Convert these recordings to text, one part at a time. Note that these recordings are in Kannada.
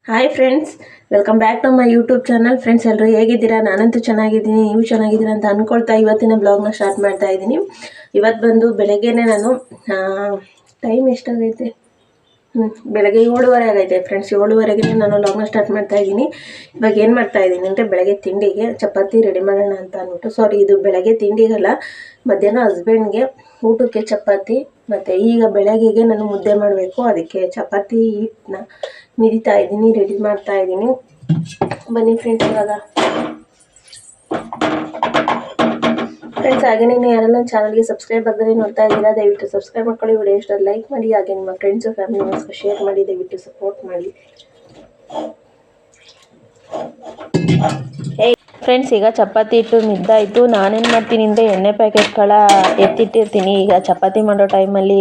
Hi friends, welcome back to my YouTube channel. Friends, ಎಲ್ಲರೂ ಹೇಗಿದ್ದೀರಾ? ನಾನಂತೂ ಚೆನ್ನಾಗಿದ್ದೀನಿ, ನೀವು ಚೆನ್ನಾಗಿದ್ದೀರಾ ಅಂತ ಅಂದ್ಕೊಳ್ತಾ ಇವತ್ತಿನ ಬ್ಲಾಗ್ನ ಸ್ಟಾರ್ಟ್ ಮಾಡ್ತಾ ಇದ್ದೀನಿ. ಇವತ್ತು ಬಂದು ಬೆಳಗ್ಗೆನೇ ನಾನು ಟೈಮ್ ಎಷ್ಟಾಗೈತೆ, ಬೆಳಗ್ಗೆ 7:30 ಆಗೈತೆ ಫ್ರೆಂಡ್ಸ್. 7:30ಗೆ ನಾನು ಬ್ಲಾಗ್ನ ಸ್ಟಾರ್ಟ್ ಮಾಡ್ತಾ ಇದ್ದೀನಿ. ಇವಾಗ ಏನು ಮಾಡ್ತಾ ಇದ್ದೀನಿ ಅಂದರೆ, ಬೆಳಗ್ಗೆ ತಿಂಡಿಗೆ ಚಪಾತಿ ರೆಡಿ ಮಾಡೋಣ ಅಂತ ಅಂದ್ಬಿಟ್ಟು. ಸಾರಿ, ಇದು ಬೆಳಗ್ಗೆ ತಿಂಡಿಗಲ್ಲ, ಮಧ್ಯಾಹ್ನ ಹಸ್ಬೆಂಡ್ಗೆ ಊಟಕ್ಕೆ ಚಪಾತಿ, ಮತ್ತು ಈಗ ಬೆಳಗ್ಗೆಗೆ ನಾನು ಮುದ್ದೆ ಮಾಡಬೇಕು. ಅದಕ್ಕೆ ಚಪಾತಿ ಹಿಟ್ಟನ್ನ ಮಿರಿತಾ ಇದ್ದೀನಿ, ರೆಡಿ ಮಾಡ್ತಾ ಇದ್ದೀನಿ. ಬನ್ನಿ ಫ್ರೆಂಡ್ಸ್. ಇವಾಗ ಫ್ರೆಂಡ್ಸ್, ಹಾಗೆ ನೀವು ಯಾರನ್ನ ಚಾನಲ್ಗೆ ಸಬ್ಸ್ಕ್ರೈಬ್ ಆಗದೆ ನೋಡ್ತಾ ಇದ್ದೀರಾ, ದಯವಿಟ್ಟು ಸಬ್ಸ್ಕ್ರೈಬ್ ಮಾಡ್ಕೊಳ್ಳಿ. ವಿಡಿಯೋ ಇಷ್ಟ ಲೈಕ್ ಮಾಡಿ, ಹಾಗೆ ನಿಮ್ಮ ಫ್ರೆಂಡ್ಸು ಫ್ಯಾಮಿಲಿ ಮೆಂಬರ್ಸ್ಗೆ ಶೇರ್ ಮಾಡಿ, ದಯವಿಟ್ಟು ಸಪೋರ್ಟ್ ಮಾಡಿ. ಫ್ರೆಂಡ್ಸ್, ಈಗ ಚಪಾತಿ ಹಿಟ್ಟು ಮಿದ್ದಾಯಿತು. ನಾನೇನು ಮಾಡ್ತೀನಿ ಅಂದರೆ, ಎಣ್ಣೆ ಪ್ಯಾಕೆಟ್ಗಳ ಎತ್ತಿಟ್ಟಿರ್ತೀನಿ. ಈಗ ಚಪಾತಿ ಮಾಡೋ ಟೈಮಲ್ಲಿ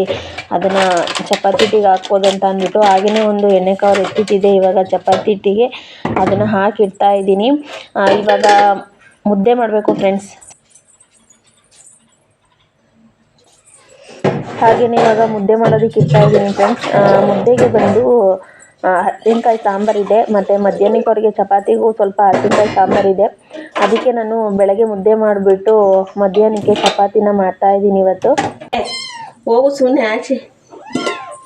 ಅದನ್ನು ಚಪಾತಿ ಹಿಟ್ಟಿಗೆ ಹಾಕ್ಬೋದು ಅಂತ ಅಂದ್ಬಿಟ್ಟು ಹಾಗೆಯೇ ಒಂದು ಎಣ್ಣೆ ಕವರ್ ಎತ್ತಿಟ್ಟಿದೆ. ಇವಾಗ ಚಪಾತಿ ಹಿಟ್ಟಿಗೆ ಅದನ್ನು ಹಾಕಿಡ್ತಾ ಇದ್ದೀನಿ. ಇವಾಗ ಮುದ್ದೆ ಮಾಡಬೇಕು ಫ್ರೆಂಡ್ಸ್. ಹಾಗೆಯೇ ಇವಾಗ ಮುದ್ದೆ ಮಾಡೋದಕ್ಕೆ ಇಡ್ತಾ ಇದ್ದೀನಿ ಫ್ರೆಂಡ್ಸ್. ಮುದ್ದೆಗೆ ಬಂದು ಹಸಿಮೆಣ್ಕಾಯಿ ಸಾಂಬಾರಿದೆ, ಮತ್ತು ಮಧ್ಯಾಹ್ನಕ್ಕೆ ಚಪಾತಿಗೂ ಸ್ವಲ್ಪ ಹಸಿಮೆಣ್ಕಾಯಿ ಸಾಂಬಾರಿದೆ. ಅದಕ್ಕೆ ನಾನು ಬೆಳಗ್ಗೆ ಮುದ್ದೆ ಮಾಡಿಬಿಟ್ಟು ಮಧ್ಯಾಹ್ನಕ್ಕೆ ಚಪಾತಿನ ಮಾಡ್ತಾ ಇದ್ದೀನಿ ಇವತ್ತು. ಹೋಗು ಸುಮ್ಮನೆ ಆಚೆ.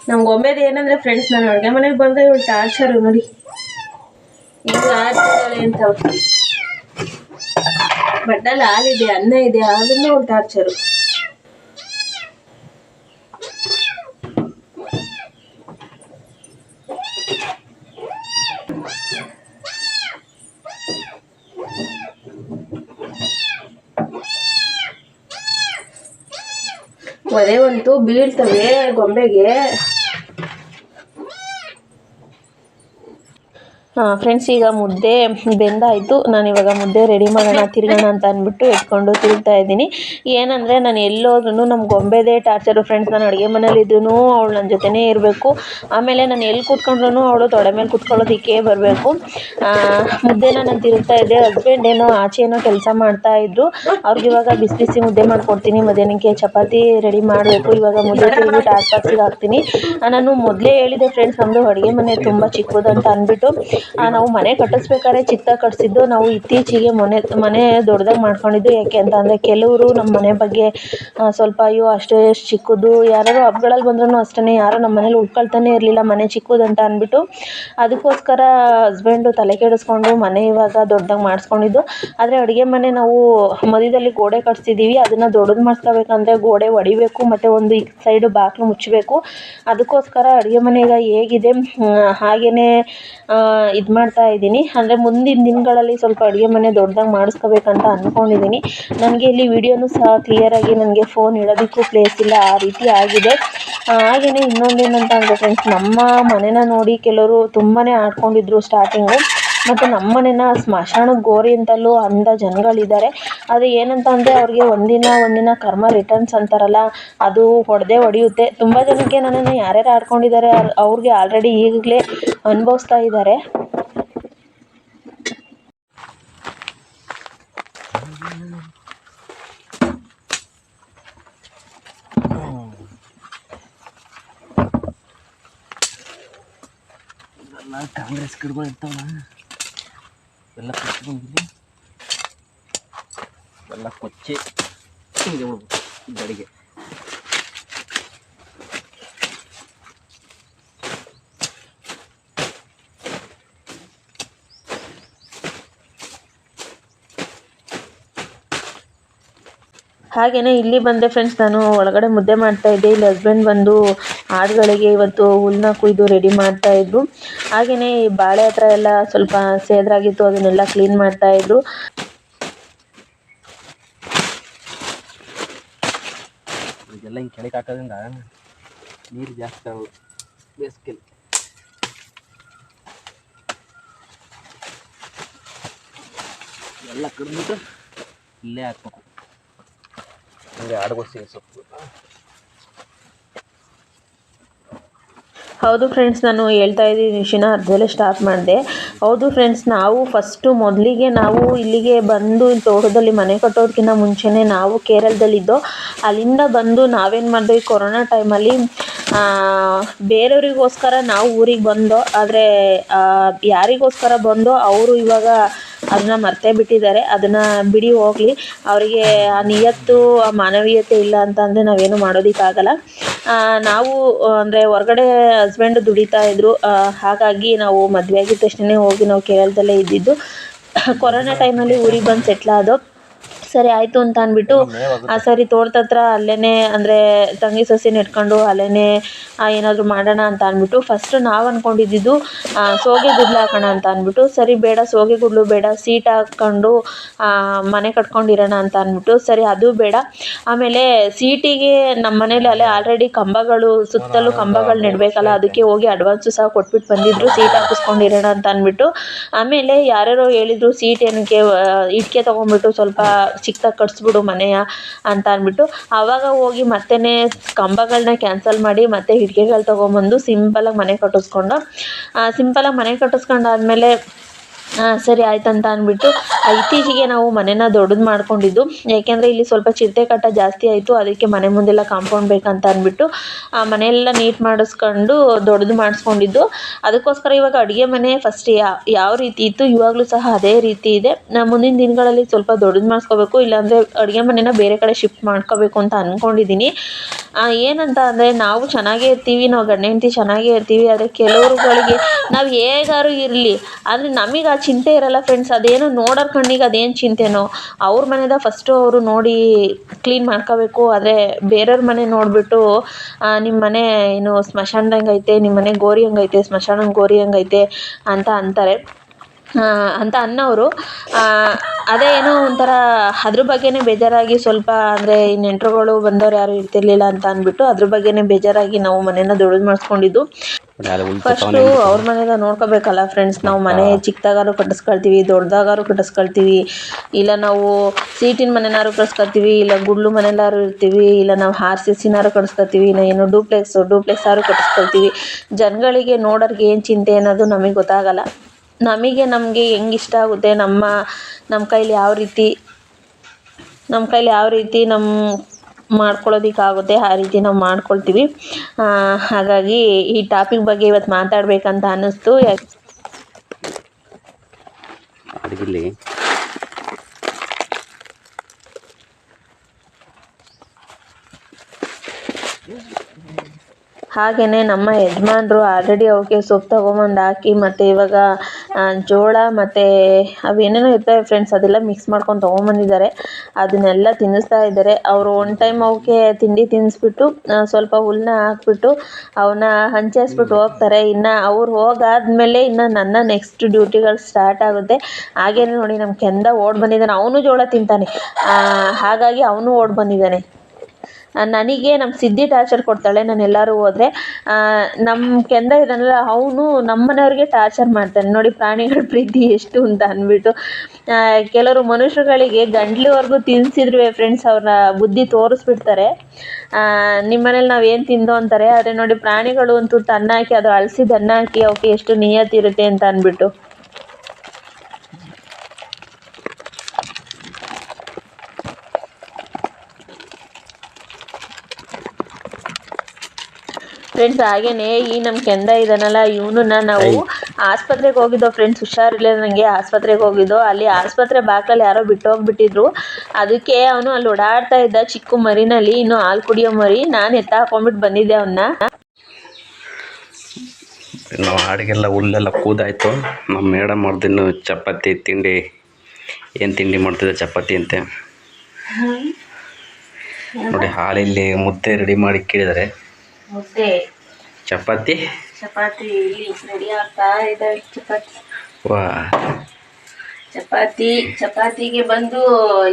ನಮ್ಗೆ ಒಮ್ಮೆದು ಏನಂದರೆ ಫ್ರೆಂಡ್ಸ್, ನಾನು ಅಡುಗೆ ಮನೆಗೆ ಬಂದರೆ ಇವಳು ಟಾರ್ಚರು ನೋಡಿ, ಈಗ ಆಡ್ತಿದ್ದಾಳೆ ಅಂತ. ಬಟ್ಟಲ್ಲಿ ಹಾಲಿದೆ, ಅನ್ನ ಇದೆ, ಆದ್ರೂ ಅವಳು ಟಾರ್ಚರು. ಒದೆ ಅಂತೂ ಬೀಳ್ತವೆ ಗೊಂಬೆಗೆ. ಫ್ರೆಂಡ್ಸ್, ಈಗ ಮುದ್ದೆ ಬೆಂದಾಯಿತು. ನಾನಿವಾಗ ಮುದ್ದೆ ರೆಡಿ ಮಾಡೋಣ, ತಿರುಗೋಣ ಅಂತ ಅಂದ್ಬಿಟ್ಟು ಎತ್ಕೊಂಡು ತಿರುಗ್ತಾ ಇದ್ದೀನಿ. ಏನಂದರೆ, ನಾನು ಎಲ್ಲೋದ್ರೂ ನಮ್ಮ ಗೊಂಬೆದೇ ಟಾರ್ಚರು ಫ್ರೆಂಡ್ಸ್. ನಾನು ಅಡುಗೆ ಮನೇಲಿದ್ರೂ ಅವಳು ನನ್ನ ಜೊತೆನೇ ಇರಬೇಕು. ಆಮೇಲೆ ನಾನು ಎಲ್ಲಿ ಕೂತ್ಕೊಂಡ್ರೂ ಅವಳು ತೊಡೆ ಮೇಲೆ ಕೂತ್ಕೊಳ್ಳೋದಕ್ಕೆ ಬರಬೇಕು. ಮುದ್ದೆನ ನಾನು ತಿರುಗ್ತಾ ಇದ್ದೆ. ಹಸ್ಬೆಂಡ್ ಏನೋ ಆಚೆ ಏನೋ ಕೆಲಸ ಮಾಡ್ತಾಯಿದ್ರು. ಅವ್ರಿಗೆ ಇವಾಗ ಬಿಸಿ ಬಿಸಿ ಮುದ್ದೆ ಮಾಡಿಕೊಡ್ತೀನಿ. ಮಧ್ಯಾಹ್ನಕ್ಕೆ ಚಪಾತಿ ರೆಡಿ ಮಾಡಬೇಕು. ಇವಾಗ ಮುದ್ದೆ ತಿರುಗಿಬಿಟ್ಟು ಹಾಟ್ ಬಾಕ್ಸಿಗೆ ಹಾಕ್ತೀನಿ. ನಾನು ಮೊದಲೇ ಹೇಳಿದೆ ಫ್ರೆಂಡ್ಸ್, ನಮ್ಮದು ಅಡುಗೆ ಮನೆ ತುಂಬ ಚಿಕ್ಕದು ಅಂತ ಅಂದ್ಬಿಟ್ಟು. ನಾವು ಮನೆ ಕಟ್ಟಿಸ್ಬೇಕಾದ್ರೆ ಚಿಕ್ಕದಾಗಿ ಕಟ್ಟಿಸಿದ್ದು. ನಾವು ಇತ್ತೀಚೆಗೆ ಮನೆ ದೊಡ್ಡದಾಗಿ ಮಾಡ್ಕೊಂಡಿದ್ದು. ಯಾಕೆ ಅಂತ ಅಂದರೆ, ಕೆಲವರು ನಮ್ಮ ಮನೆ ಬಗ್ಗೆ ಸ್ವಲ್ಪ ಅಯ್ಯೋ ಅಷ್ಟೇ ಚಿಕ್ಕದು, ಯಾರು ಹಬ್ಬಗಳಲ್ಲಿ ಬಂದ್ರೂ ಅಷ್ಟೇ, ಯಾರು ನಮ್ಮ ಮನೇಲಿ ಉಳ್ಕೊಳ್ತಾನೆ ಇರಲಿಲ್ಲ ಮನೆ ಚಿಕ್ಕದಂತ ಅಂದ್ಬಿಟ್ಟು. ಅದಕ್ಕೋಸ್ಕರ ಹಸ್ಬೆಂಡು ತಲೆ ಕೆಡಿಸ್ಕೊಂಡು ಮನೆ ಇವಾಗ ದೊಡ್ಡದಾಗಿ ಮಾಡಿಸ್ಕೊಂಡಿದ್ದು. ಆದರೆ ಅಡುಗೆ ಮನೆ ನಾವು ಮಧ್ಯದಲ್ಲಿ ಗೋಡೆ ಕಟ್ಸಿದ್ದೀವಿ. ಅದನ್ನು ದೊಡ್ಡದು ಮಾಡಿಸ್ಕೋಬೇಕಂದ್ರೆ ಗೋಡೆ ಹೊಡಿಬೇಕು, ಮತ್ತು ಒಂದು ಈ ಸೈಡು ಬಾಗಿಲು ಮುಚ್ಚಬೇಕು. ಅದಕ್ಕೋಸ್ಕರ ಅಡುಗೆ ಮನೆ ಈಗ ಹೇಗಿದೆ ಹಾಗೆಯೇ ಇದು ಮಾಡ್ತಾ ಇದ್ದೀನಿ. ಅಂದರೆ ಮುಂದಿನ ದಿನಗಳಲ್ಲಿ ಸ್ವಲ್ಪ ಅಡುಗೆ ಮನೆ ದೊಡ್ಡದಾಗಿ ಮಾಡಿಸ್ಕೋಬೇಕಂತ ಅಂದ್ಕೊಂಡಿದ್ದೀನಿ. ನನಗೆ ಇಲ್ಲಿ ವಿಡಿಯೋನು ಸಹ ಕ್ಲಿಯರಾಗಿ ನನಗೆ ಫೋನ್ ಇಡೋದಕ್ಕೂ ಪ್ಲೇಸ್ ಇಲ್ಲ, ಆ ರೀತಿ ಆಗಿದೆ. ಹಾಗೆಯೇ ಇನ್ನೊಂದೇನಂತ ಅಂದರೆ ಫ್ರೆಂಡ್ಸ್, ನಮ್ಮ ಮನೆನ ನೋಡಿ ಕೆಲವರು ತುಂಬಾ ಆಡ್ಕೊಂಡಿದ್ರು ಸ್ಟಾರ್ಟಿಂಗು. ಮತ್ತು ನಮ್ಮ ಮನೆನ ಸ್ಮಶಾನಕ್ಕೆ ಗೋರಿ ಅಂತಲೂ ಅಂದ ಜನಗಳಿದ್ದಾರೆ. ಆದರೆ ಏನಂತ ಅಂದರೆ, ಅವ್ರಿಗೆ ಒಂದಿನ ಕರ್ಮ ರಿಟರ್ನ್ಸ್ ಅಂತಾರಲ್ಲ, ಅದು ಹೊಡೆಯುತ್ತೆ. ತುಂಬ ಜನಕ್ಕೆ ನನ್ನನ್ನು ಯಾರ್ಯಾರು ಆಡ್ಕೊಂಡಿದ್ದಾರೆ ಅವ್ರಿಗೆ ಆಲ್ರೆಡಿ ಈಗಲೇ ಅನುಭವಿಸ್ತಾ ಇದ್ದಾರೆ. ಕಾಂಗ್ರೆಸ್ ಗಿಡಗಳು ಇರ್ತಾವಲ್ಲ, ಎಲ್ಲ ಕೊಚ್ಚಿ ಬಂದಿಲ್ಲ, ಎಲ್ಲ ಕೊಚ್ಚಿ ಹಿಂಗೆ ಗಡಿಗೆ. ಹಾಗೆಯೇ ಇಲ್ಲಿ ಬಂದೆ ಫ್ರೆಂಡ್ಸ್, ನಾನು ಒಳಗಡೆ ಮುದ್ದೆ ಮಾಡ್ತಾ ಇದ್ದೆ. ಇಲ್ಲಿ ಹಸ್ಬೆಂಡ್ ಬಂದು ಆಡುಗಳಿಗೆ ಇವತ್ತು ಹುಲ್ಲನ್ನ ಕುಯ್ದು ರೆಡಿ ಮಾಡ್ತಾಯಿದ್ರು. ಹಾಗೆಯೇ ಈ ಬಾಳೆ ಹತ್ರ ಎಲ್ಲ ಸ್ವಲ್ಪ ಸೇದ್ರಾಗಿತ್ತು, ಅದನ್ನೆಲ್ಲ ಕ್ಲೀನ್ ಮಾಡ್ತಾಯಿದ್ರು. ಇದೆಲ್ಲ ಹಿಂಗೆ ಕೆಳಗೆ ಹಾಕೋದ್ರಿಂದ ನೀರು ಜಾಸ್ತಿ ಆಗೋದು ಬೇಸಿಗೆಲಿ. ಎಲ್ಲ ಕಡಿದ್ಬಿಟ್ಟು ಇಲ್ಲೇ ಹಾಕ್ಬೇಕು. ಹಂಗೆ ಆಡುಗೋಸಿ ಸೊಪ್ಪು. ಹೌದು ಫ್ರೆಂಡ್ಸ್, ನಾನು ಹೇಳ್ತಾ ಇದ್ದೀನಿ ವಿಷಯನ ಅರ್ಧದಲ್ಲೇ ಸ್ಟಾಪ್ ಮಾಡಿದೆ. ಹೌದು ಫ್ರೆಂಡ್ಸ್, ನಾವು ಮೊದಲಿಗೆ ನಾವು ಇಲ್ಲಿಗೆ ಬಂದು ತೋಟದಲ್ಲಿ ಮನೆ ಕಟ್ಟೋದಕ್ಕಿಂತ ಮುಂಚೆನೇ ನಾವು ಕೇರಳದಲ್ಲಿದ್ದೋ. ಅಲ್ಲಿಂದ ಬಂದು ನಾವೇನು ಮಾಡಿದ್ವಿ, ಕೊರೋನಾ ಟೈಮಲ್ಲಿ ಬೇರೆಯವರಿಗೋಸ್ಕರ ನಾವು ಊರಿಗೆ ಬಂದೋ, ಆದರೆ ಯಾರಿಗೋಸ್ಕರ ಬಂದೋ ಅವರು ಇವಾಗ ಅದನ್ನ ಮರ್ತೇ ಬಿಟ್ಟಿದ್ದಾರೆ. ಅದನ್ನು ಬಿಡಿ ಹೋಗಲಿ, ಅವರಿಗೆ ಆ ನಿಯತ್ತು ಆ ಮಾನವೀಯತೆ ಇಲ್ಲ ಅಂತ ಅಂದರೆ ನಾವೇನು ಮಾಡೋದಕ್ಕಾಗಲ್ಲ. ನಾವು ಅಂದರೆ ಹೊರಗಡೆ ಹಸ್ಬೆಂಡ್ ದುಡಿತಾ ಇದ್ದರು, ಹಾಗಾಗಿ ನಾವು ಮದುವೆ ಆಗಿದ ತಕ್ಷಣ ಹೋಗಿ ನಾವು ಕೇರಳದಲ್ಲೇ ಇದ್ದಿದ್ದು. ಕೊರೋನಾ ಟೈಮಲ್ಲಿ ಊರಿಗೆ ಬಂದು ಸೆಟ್ಲಾದೋ. ಸರಿ ಆಯಿತು ಅಂತ ಅಂದ್ಬಿಟ್ಟು ಸರಿ ತೋಟದ ಹತ್ರ ಅಲ್ಲೇ ಅಂದರೆ ತಂಗಿ ಸೊಸೆ ನೆಟ್ಕೊಂಡು ಅಲ್ಲೇ ಏನಾದರೂ ಮಾಡೋಣ ಅಂತ ಅಂದ್ಬಿಟ್ಟು ಫಸ್ಟ್ ನಾವು ಅಂದ್ಕೊಂಡಿದ್ದು ಸೋಗೆ ಗುಡ್ಲು ಹಾಕೋಣ ಅಂತ ಅಂದ್ಬಿಟ್ಟು, ಸರಿ ಬೇಡ ಸೋಗೆ ಗುಡ್ಲು ಬೇಡ, ಸೀಟ್ ಹಾಕ್ಕೊಂಡು ಮನೆ ಕಟ್ಕೊಂಡಿರೋಣ ಅಂತ ಅಂದ್ಬಿಟ್ಟು, ಸರಿ ಅದು ಬೇಡ. ಆಮೇಲೆ ಸೀಟಿಗೆ ನಮ್ಮ ಮನೇಲಿ ಅಲ್ಲೇ ಆಲ್ರೆಡಿ ಕಂಬಗಳು ಸುತ್ತಲೂ ಕಂಬಗಳು ನೆಡಬೇಕಲ್ಲ, ಅದಕ್ಕೆ ಹೋಗಿ ಅಡ್ವಾನ್ಸು ಸಹ ಕೊಟ್ಬಿಟ್ಟು ಬಂದಿದ್ರು ಸೀಟ್ ಹಾಕಿಸ್ಕೊಂಡಿರೋಣ ಅಂತ ಅಂದ್ಬಿಟ್ಟು. ಆಮೇಲೆ ಯಾರ್ಯಾರೋ ಹೇಳಿದರು ಸೀಟ್ ಏನಕ್ಕೆ ಇಟ್ಕೆ ತೊಗೊಂಡ್ಬಿಟ್ಟು ಸ್ವಲ್ಪ ಚಿಕ್ಕದಾಗಿ ಕಟ್ಸ್ಬಿಡು ಮನೆಯ ಅಂತ ಅಂದ್ಬಿಟ್ಟು, ಆವಾಗ ಹೋಗಿ ಮತ್ತೆ ಕಂಬಗಳನ್ನ ಕ್ಯಾನ್ಸಲ್ ಮಾಡಿ ಮತ್ತೆ ಇಟ್ಕೆಗಳು ತೊಗೊಂಬಂದು ಸಿಂಪಲಾಗಿ ಮನೆ ಕಟ್ಟಿಸ್ಕೊಂಡಾದ್ಮೇಲೆ ಸರಿ ಆಯ್ತು ಅಂತ ಅಂದ್ಬಿಟ್ಟು ಇತ್ತೀಚೆಗೆ ನಾವು ಮನೇನ ದೊಡ್ಡದು ಮಾಡ್ಕೊಂಡಿದ್ದು. ಯಾಕೆಂದರೆ ಇಲ್ಲಿ ಸ್ವಲ್ಪ ಚಿರತೆ ಕಾಟ ಜಾಸ್ತಿ ಆಯಿತು, ಅದಕ್ಕೆ ಮನೆ ಮುಂದೆಲ್ಲ ಕಾಂಪೌಂಡ್ ಬೇಕಂತ ಅಂದ್ಬಿಟ್ಟು ಮನೆಯೆಲ್ಲ ನೀಟ್ ಮಾಡಿಸ್ಕೊಂಡು ದೊಡ್ಡದು ಮಾಡಿಸ್ಕೊಂಡಿದ್ದು. ಅದಕ್ಕೋಸ್ಕರ ಇವಾಗ ಅಡುಗೆ ಮನೆ ಫಸ್ಟ್ ಯಾವ ರೀತಿ ಇತ್ತು ಇವಾಗಲೂ ಸಹ ಅದೇ ರೀತಿ ಇದೆ. ಮುಂದಿನ ದಿನಗಳಲ್ಲಿ ಸ್ವಲ್ಪ ದೊಡ್ಡದು ಮಾಡಿಸ್ಕೋಬೇಕು, ಇಲ್ಲಾಂದರೆ ಅಡುಗೆ ಮನೆನ ಬೇರೆ ಕಡೆ ಶಿಫ್ಟ್ ಮಾಡ್ಕೋಬೇಕು ಅಂತ ಅಂದ್ಕೊಂಡಿದ್ದೀನಿ. ಏನಂತ ಅಂದರೆ ನಾವು ಚೆನ್ನಾಗೇ ಇರ್ತೀವಿ, ನಾವು ಗಂಡ ಹೆಂಡತಿ ಚೆನ್ನಾಗೇ ಇರ್ತೀವಿ. ಆದರೆ ಕೆಲವ್ರುಗಳಿಗೆ ನಾವು ಹೇಗಾರು ಇರಲಿ ಆದರೆ ನಮಗೆ ಆ ಚಿಂತೆ ಇರಲ್ಲ ಫ್ರೆಂಡ್ಸ್. ಅದೇನೋ ನೋಡೋರ ಕಣ್ಣಿಗೆ ಅದೇನು ಚಿಂತೆನೋ, ಅವ್ರ ಮನೆದ ಫಸ್ಟು ಅವರು ನೋಡಿ ಕ್ಲೀನ್ ಮಾಡ್ಕೋಬೇಕು. ಆದರೆ ಬೇರೆಯವ್ರ ಮನೆ ನೋಡಿಬಿಟ್ಟು ನಿಮ್ಮ ಮನೆ ಏನು ಸ್ಮಶಾನದಂಗೆ ಐತೆ, ನಿಮ್ಮ ಮನೆ ಗೋರಿ ಹಂಗೈತೆ, ಸ್ಮಶಾನ ಗೋರಿ ಹಂಗೈತೆ ಅಂತ ಅಂತಾರೆ ಅಂತ ಅನ್ನೋರು. ಅದೇ ಏನೋ ಒಂಥರ ಅದ್ರ ಬಗ್ಗೆನೇ ಬೇಜಾರಾಗಿ ಸ್ವಲ್ಪ ಅಂದರೆ ನೆಂಟರುಗಳು ಬಂದವ್ರು ಯಾರು ಇರ್ತಿರ್ಲಿಲ್ಲ ಅಂತ ಅಂದ್ಬಿಟ್ಟು ಅದ್ರ ಬಗ್ಗೆನೇ ಬೇಜಾರಾಗಿ ನಾವು ಮನೇನ ದೊಡ್ಡದು ಮಾಡಿಸ್ಕೊಂಡಿದ್ದು. ಫಸ್ಟು ಅವ್ರ ಮನೇನ ನೋಡ್ಕೋಬೇಕಲ್ಲ ಫ್ರೆಂಡ್ಸ್. ನಾವು ಮನೆ ಚಿಕ್ಕದಾಗಾರು ಕಟ್ಟಿಸ್ಕೊಳ್ತೀವಿ, ದೊಡ್ಡದಾಗಾರು ಕಟ್ಟಿಸ್ಕೊಳ್ತೀವಿ, ಇಲ್ಲ ನಾವು ಸೀಟಿನ ಮನೆನಾರು ಕಟ್ಟಿಸ್ಕೊಳ್ತೀವಿ, ಇಲ್ಲ ಗುಡ್ಲು ಮನೆಯಲ್ಲಾರು ಇರ್ತೀವಿ, ಇಲ್ಲ ನಾವು RCCನಾರು ಕಟ್ಟಿಸ್ಕೊಳ್ತೀವಿ, ಇಲ್ಲ ಏನೋ ಡೂಪ್ಲೆಕ್ಸ್ ಆರು ಕಟ್ಟಿಸ್ಕೊಳ್ತೀವಿ. ಜನಗಳಿಗೆ ನೋಡೋರಿಗೆ ಏನು ಚಿಂತೆ ಅನ್ನೋದು ನಮಗೆ ಗೊತ್ತಾಗಲ್ಲ. ನಮಗೆ ಹೆಂಗೆ ಇಷ್ಟ ಆಗುತ್ತೆ, ನಮ್ಮ ಕೈಲಿ ಯಾವ ರೀತಿ ಮಾಡ್ಕೊಳ್ಳೋದಕ್ಕಾಗುತ್ತೆ ಆ ರೀತಿ ನಾವು ಮಾಡ್ಕೊಳ್ತೀವಿ. ಹಾಗಾಗಿ ಈ ಟಾಪಿಕ್ ಬಗ್ಗೆ ಇವತ್ತು ಮಾತಾಡಬೇಕಂತ ಅನ್ನಿಸ್ತು. ಅಡುಗೆಲಿ ಹಾಗೆಯೇ ನಮ್ಮ ಯಜಮಾನ್ರು ಆಲ್ರೆಡಿ ಅವಕ್ಕೆ ಸೊಪ್ಪು ತೊಗೊಂಬಂದು ಹಾಕಿ ಮತ್ತು ಇವಾಗ ಜೋಳ ಮತ್ತು ಅವೇನೇನೋ ಇರ್ತವೆ ಫ್ರೆಂಡ್ಸ್, ಅದೆಲ್ಲ ಮಿಕ್ಸ್ ಮಾಡ್ಕೊಂಡು ತೊಗೊಂಬಂದಿದ್ದಾರೆ. ಅದನ್ನೆಲ್ಲ ತಿನ್ನಿಸ್ತಾ ಇದ್ದಾರೆ. ಅವರು ಒನ್ ಟೈಮ್ ಅವಕ್ಕೆ ತಿಂಡಿ ತಿನ್ನಿಸ್ಬಿಟ್ಟು ಸ್ವಲ್ಪ ಹುಲ್ಲನ್ನ ಹಾಕ್ಬಿಟ್ಟು ಅವನ್ನ ಹಂಚೇಸ್ಬಿಟ್ಟು ಹೋಗ್ತಾರೆ. ಇನ್ನು ಅವ್ರು ಹೋಗಾದ್ಮೇಲೆ ಇನ್ನು ನನ್ನ ನೆಕ್ಸ್ಟ್ ಡ್ಯೂಟಿಗಳು ಸ್ಟಾರ್ಟ್ ಆಗುತ್ತೆ. ಹಾಗೇನೆ ನೋಡಿ ನಮ್ಮ ಕೆಂದ ಓಡಿ ಬಂದಿದ್ದಾನೆ, ಅವನು ಜೋಳ ತಿಂತಾನೆ, ಹಾಗಾಗಿ ಅವನು ಓಡಿ ಬಂದಿದ್ದಾನೆ. ನನಗೆ ನಮ್ಮ ಸಿದ್ಧಿ ಟಾರ್ಚರ್ ಕೊಡ್ತಾಳೆ ನಾನು ಎಲ್ಲರೂ ಹೋದರೆ. ನಮ್ಮ ಕೆಂದ ಇದ್ದಾನಲ್ಲ ಅವನು ನಮ್ಮ ಮನೆಯವ್ರಿಗೆ ಟಾರ್ಚರ್ ಮಾಡ್ತಾನೆ. ನೋಡಿ ಪ್ರಾಣಿಗಳ ಪ್ರೀತಿ ಎಷ್ಟು ಅಂತ ಅಂದ್ಬಿಟ್ಟು. ಕೆಲವರು ಮನುಷ್ಯರುಗಳಿಗೆ ಗಂಟ್ಲುವರೆಗೂ ತಿನ್ನಿಸಿದ್ರು ಫ್ರೆಂಡ್ಸ್ ಅವ್ರನ್ನ ಬುದ್ಧಿ ತೋರಿಸ್ಬಿಡ್ತಾರೆ. ನಿಮ್ಮ ಮನೇಲಿ ನಾವು ಏನು ತಿಂದೋ ಅಂತಾರೆ, ಆದರೆ ನೋಡಿ ಪ್ರಾಣಿಗಳು ಅಂತೂ ಅನ್ನ ಹಾಕಿ ಅದು ಅಳಿಸಿದ ಅನ್ನ ಹಾಕಿ ಅವಕ್ಕೆ ಎಷ್ಟು ನಿಯತ್ತಿರುತ್ತೆ ಅಂತ ಅಂದ್ಬಿಟ್ಟು. ಫ್ರೆಂಡ್ಸ್ ಹಾಗೇನೆ ಈ ನಮ್ಮ ಕೆಂದ ಇದ್ದಾನಲ್ಲ ಇವನನ್ನ ನಾವು ಆಸ್ಪತ್ರೆಗೆ ಹೋಗಿದ್ದೋ ಫ್ರೆಂಡ್ಸ್. ಹುಷಾರಿಲ್ಲ ನನಗೆ ಆಸ್ಪತ್ರೆಗೆ ಹೋಗಿದ್ದೋ. ಅಲ್ಲಿ ಆಸ್ಪತ್ರೆ ಬಾಗಿಲಲ್ಲಿ ಯಾರೋ ಬಿಟ್ಟು ಹೋಗ್ಬಿಟ್ಟಿದ್ರು. ಅದಕ್ಕೆ ಅವನು ಅಲ್ಲಿ ಓಡಾಡ್ತಾ ಇದ್ದ ಚಿಕ್ಕ ಮರಿನಲ್ಲಿ, ಇನ್ನು ಹಾಲು ಕುಡಿಯೋ ಮರಿ. ನಾನು ಹಾಕೊಂಡ್ಬಿಟ್ಟು ಬಂದಿದ್ದೆ ಅವನ್ನ. ನಾವು ಹಾಡಿಗೆಲ್ಲ ಹುಲ್ಲೆಲ್ಲ ಕೂದಾಯಿತು. ನಮ್ಮ ಮೇಡಮ್ ಅವ್ರದ್ದು ಚಪಾತಿ ತಿಂಡಿ, ಏನು ತಿಂಡಿ ಮಾಡ್ತಿದ್ದೆ ಚಪಾತಿ ಅಂತೆ ನೋಡಿ. ಹಾಲಿಲ್ಲಿ ಮುದ್ದೆ ರೆಡಿ ಮಾಡಿ ಕೇಳಿದ್ದಾರೆ. ಮುದ್ದೆ ಚಪಾತಿ ರೆಡಿ ಆಗ್ತಾ ಇದೆ. ಚಪಾತಿಗೆ ಬಂದು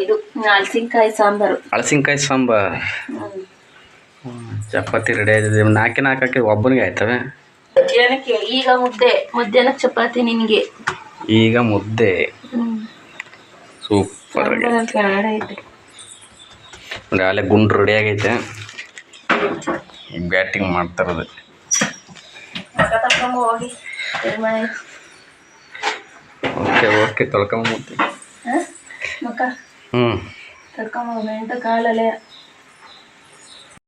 ಇದು ಹಲಸಿನಕಾಯಿ ಸಾಂಬಾರು. ಚಪಾತಿ ರೆಡಿ ಆಗಿದೆ. ನಾಲ್ಕು ಒಬ್ಬನಿಗೆ ಆಯ್ತವೆ. ಈಗ ಮಧ್ಯಾಹ್ನಕ್ಕೆ ಚಪಾತಿ ನಿನಗೆ. ಈಗ ಮುದ್ದೆ ಸೂಪರ್ ಆಗೈತೆ ನೋಡಿ. ಅಲ್ಲೇ ಗುಂಡು ರೆಡಿ ಆಗೈತೆ, ಬ್ಯಾಟಿಂಗ್ ಮಾಡ್ತಾರದು. ಓಕೆ ತೊಳ್ಕೊಂಬತ್ತಿ. ತೊಳ್ಕೊಂಬ ಕಾಲಲ್ಲೇ